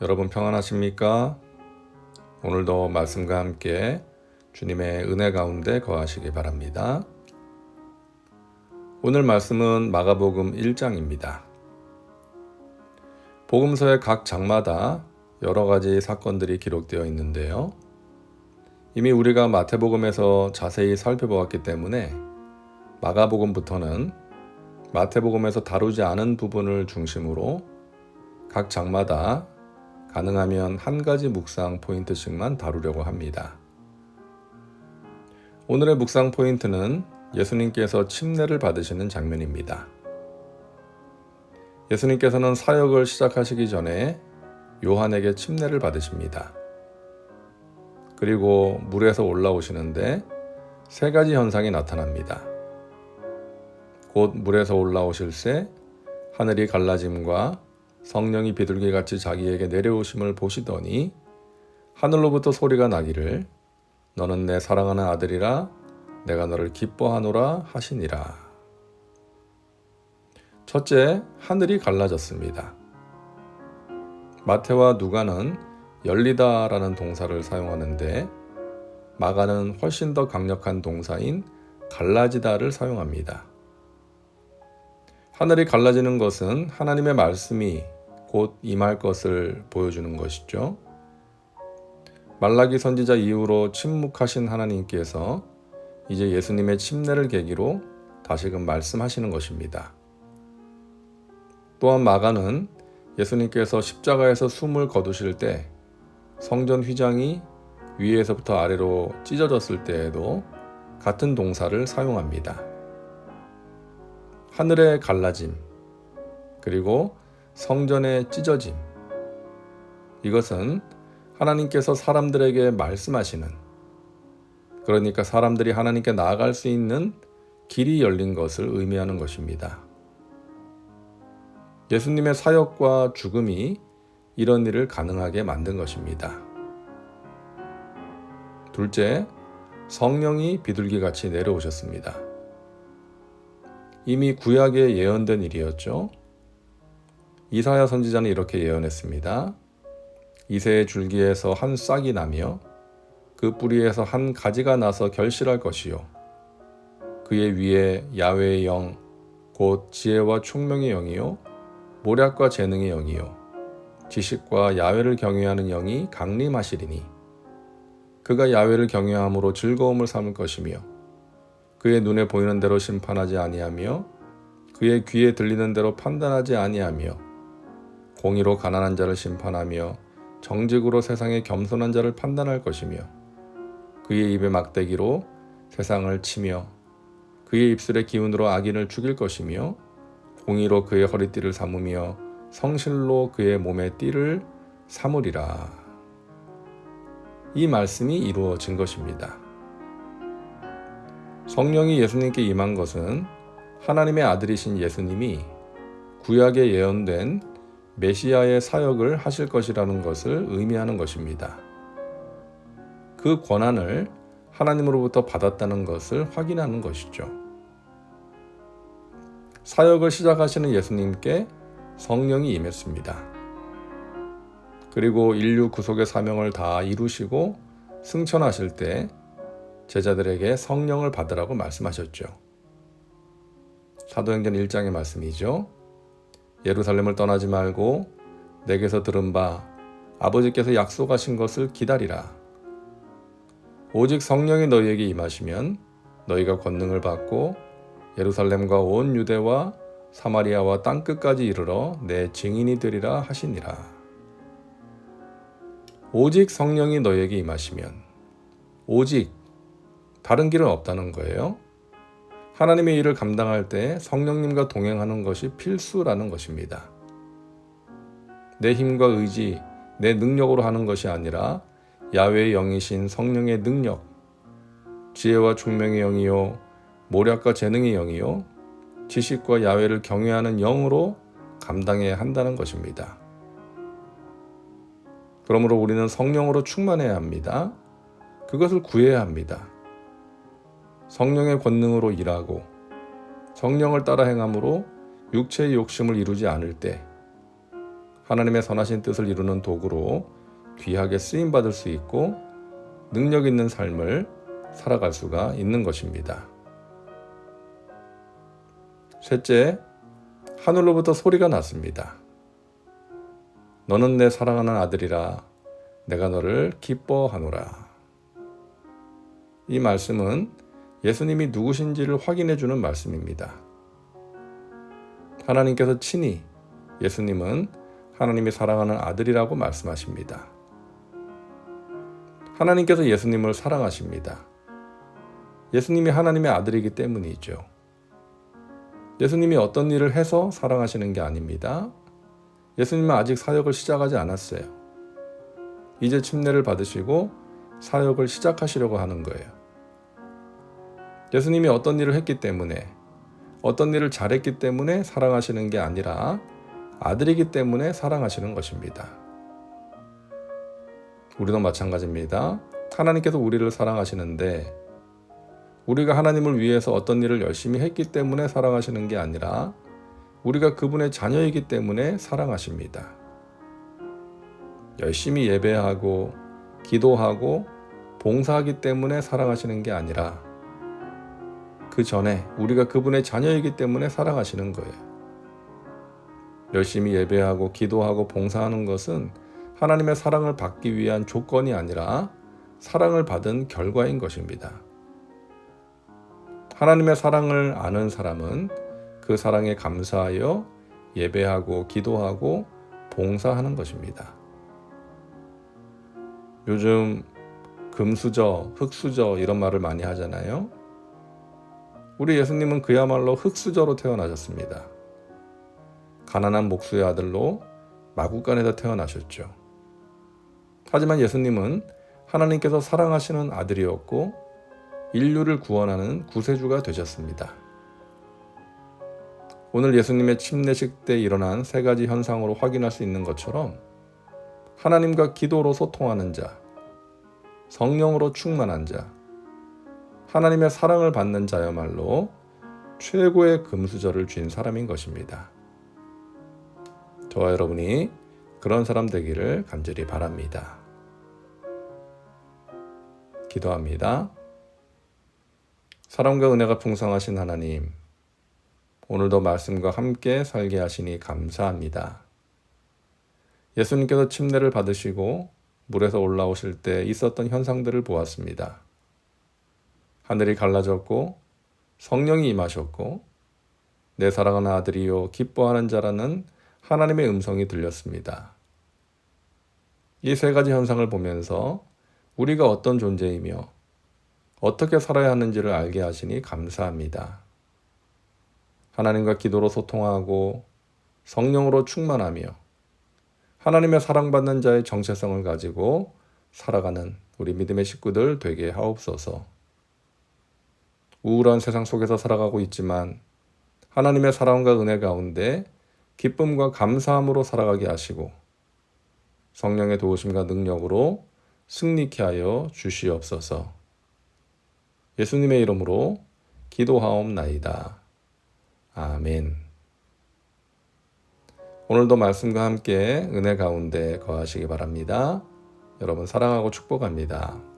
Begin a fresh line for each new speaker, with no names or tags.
여러분 평안하십니까? 오늘도 말씀과 함께 주님의 은혜 가운데 거하시기 바랍니다. 오늘 말씀은 마가복음 1장입니다. 복음서의 각 장마다 여러 가지 사건들이 기록되어 있는데요. 이미 우리가 마태복음에서 자세히 살펴보았기 때문에 마가복음부터는 마태복음에서 다루지 않은 부분을 중심으로 각 장마다 가능하면 한 가지 묵상 포인트씩만 다루려고 합니다. 오늘의 묵상 포인트는 예수님께서 침례를 받으시는 장면입니다. 예수님께서는 사역을 시작하시기 전에 요한에게 침례를 받으십니다. 그리고 물에서 올라오시는데 세 가지 현상이 나타납니다. 곧 물에서 올라오실새 하늘이 갈라짐과 성령이 비둘기같이 자기에게 내려오심을 보시더니 하늘로부터 소리가 나기를 너는 내 사랑하는 아들이라 내가 너를 기뻐하노라 하시니라. 첫째, 하늘이 갈라졌습니다. 마태와 누가는 열리다라는 동사를 사용하는데 마가는 훨씬 더 강력한 동사인 갈라지다를 사용합니다. 하늘이 갈라지는 것은 하나님의 말씀이 곧 임할 것을 보여주는 것이죠. 말라기 선지자 이후로 침묵하신 하나님께서 이제 예수님의 침례를 계기로 다시금 말씀하시는 것입니다. 또한 마가는 예수님께서 십자가에서 숨을 거두실 때 성전 휘장이 위에서부터 아래로 찢어졌을 때에도 같은 동사를 사용합니다. 하늘의 갈라짐, 그리고 성전의 찢어짐. 이것은 하나님께서 사람들에게 말씀하시는, 그러니까 사람들이 하나님께 나아갈 수 있는 길이 열린 것을 의미하는 것입니다. 예수님의 사역과 죽음이 이런 일을 가능하게 만든 것입니다. 둘째, 성령이 비둘기같이 내려오셨습니다. 이미 구약에 예언된 일이었죠. 이사야 선지자는 이렇게 예언했습니다. 이새의 줄기에서 한 싹이 나며 그 뿌리에서 한 가지가 나서 결실할 것이요 그의 위에 야훼의 영 곧 지혜와 총명의 영이요 모략과 재능의 영이요 지식과 야훼를 경외하는 영이 강림하시리니 그가 야훼를 경외함으로 즐거움을 삼을 것이며 그의 눈에 보이는 대로 심판하지 아니하며 그의 귀에 들리는 대로 판단하지 아니하며 공의로 가난한 자를 심판하며 정직으로 세상의 겸손한 자를 판단할 것이며 그의 입의 막대기로 세상을 치며 그의 입술의 기운으로 악인을 죽일 것이며 공의로 그의 허리띠를 삼으며 성실로 그의 몸의 띠를 삼으리라. 이 말씀이 이루어진 것입니다. 성령이 예수님께 임한 것은 하나님의 아들이신 예수님이 구약에 예언된 메시아의 사역을 하실 것이라는 것을 의미하는 것입니다. 그 권한을 하나님으로부터 받았다는 것을 확인하는 것이죠. 사역을 시작하시는 예수님께 성령이 임했습니다. 그리고 인류 구속의 사명을 다 이루시고 승천하실 때 제자들에게 성령을 받으라고 말씀하셨죠. 사도행전 1장의 말씀이죠. 예루살렘을 떠나지 말고 내게서 들은 바 아버지께서 약속하신 것을 기다리라. 오직 성령이 너희에게 임하시면 너희가 권능을 받고 예루살렘과 온 유대와 사마리아와 땅끝까지 이르러 내 증인이 되리라 하시니라. 오직 성령이 너희에게 임하시면, 오직 다른 길은 없다는 거예요. 하나님의 일을 감당할 때 성령님과 동행하는 것이 필수라는 것입니다. 내 힘과 의지, 내 능력으로 하는 것이 아니라 야훼의 영이신 성령의 능력, 지혜와 총명의 영이요 모략과 재능의 영이요 지식과 야훼를 경외하는 영으로 감당해야 한다는 것입니다. 그러므로 우리는 성령으로 충만해야 합니다. 그것을 구해야 합니다. 성령의 권능으로 일하고 성령을 따라 행함으로 육체의 욕심을 이루지 않을 때 하나님의 선하신 뜻을 이루는 도구로 귀하게 쓰임받을 수 있고 능력 있는 삶을 살아갈 수가 있는 것입니다. 셋째, 하늘로부터 소리가 났습니다. 너는 내 사랑하는 아들이라 내가 너를 기뻐하노라. 이 말씀은 예수님이 누구신지를 확인해 주는 말씀입니다. 하나님께서 친히 예수님은 하나님이 사랑하는 아들이라고 말씀하십니다. 하나님께서 예수님을 사랑하십니다. 예수님이 하나님의 아들이기 때문이죠. 예수님이 어떤 일을 해서 사랑하시는 게 아닙니다. 예수님은 아직 사역을 시작하지 않았어요. 이제 침례를 받으시고 사역을 시작하시려고 하는 거예요. 예수님이 어떤 일을 했기 때문에, 어떤 일을 잘했기 때문에 사랑하시는 게 아니라 아들이기 때문에 사랑하시는 것입니다. 우리도 마찬가지입니다. 하나님께서 우리를 사랑하시는데 우리가 하나님을 위해서 어떤 일을 열심히 했기 때문에 사랑하시는 게 아니라 우리가 그분의 자녀이기 때문에 사랑하십니다. 열심히 예배하고 기도하고 봉사하기 때문에 사랑하시는 게 아니라 그 전에 우리가 그분의 자녀이기 때문에 사랑하시는 거예요. 열심히 예배하고 기도하고 봉사하는 것은 하나님의 사랑을 받기 위한 조건이 아니라 사랑을 받은 결과인 것입니다. 하나님의 사랑을 아는 사람은 그 사랑에 감사하여 예배하고 기도하고 봉사하는 것입니다. 요즘 금수저, 흙수저 이런 말을 많이 하잖아요. 우리 예수님은 그야말로 흙수저로 태어나셨습니다. 가난한 목수의 아들로 마구간에서 태어나셨죠. 하지만 예수님은 하나님께서 사랑하시는 아들이었고 인류를 구원하는 구세주가 되셨습니다. 오늘 예수님의 침례식 때 일어난 세 가지 현상으로 확인할 수 있는 것처럼 하나님과 기도로 소통하는 자, 성령으로 충만한 자, 하나님의 사랑을 받는 자야말로 최고의 금수저를 쥔 사람인 것입니다. 저와 여러분이 그런 사람 되기를 간절히 바랍니다. 기도합니다. 사랑과 은혜가 풍성하신 하나님, 오늘도 말씀과 함께 살게 하시니 감사합니다. 예수님께서 침례를 받으시고 물에서 올라오실 때 있었던 현상들을 보았습니다. 하늘이 갈라졌고 성령이 임하셨고 내 사랑하는 아들이요 기뻐하는 자라는 하나님의 음성이 들렸습니다. 이 세 가지 현상을 보면서 우리가 어떤 존재이며 어떻게 살아야 하는지를 알게 하시니 감사합니다. 하나님과 기도로 소통하고 성령으로 충만하며 하나님의 사랑받는 자의 정체성을 가지고 살아가는 우리 믿음의 식구들 되게 하옵소서. 우울한 세상 속에서 살아가고 있지만 하나님의 사랑과 은혜 가운데 기쁨과 감사함으로 살아가게 하시고 성령의 도우심과 능력으로 승리케 하여 주시옵소서. 예수님의 이름으로 기도하옵나이다. 아멘. 오늘도 말씀과 함께 은혜 가운데 거하시기 바랍니다. 여러분 사랑하고 축복합니다.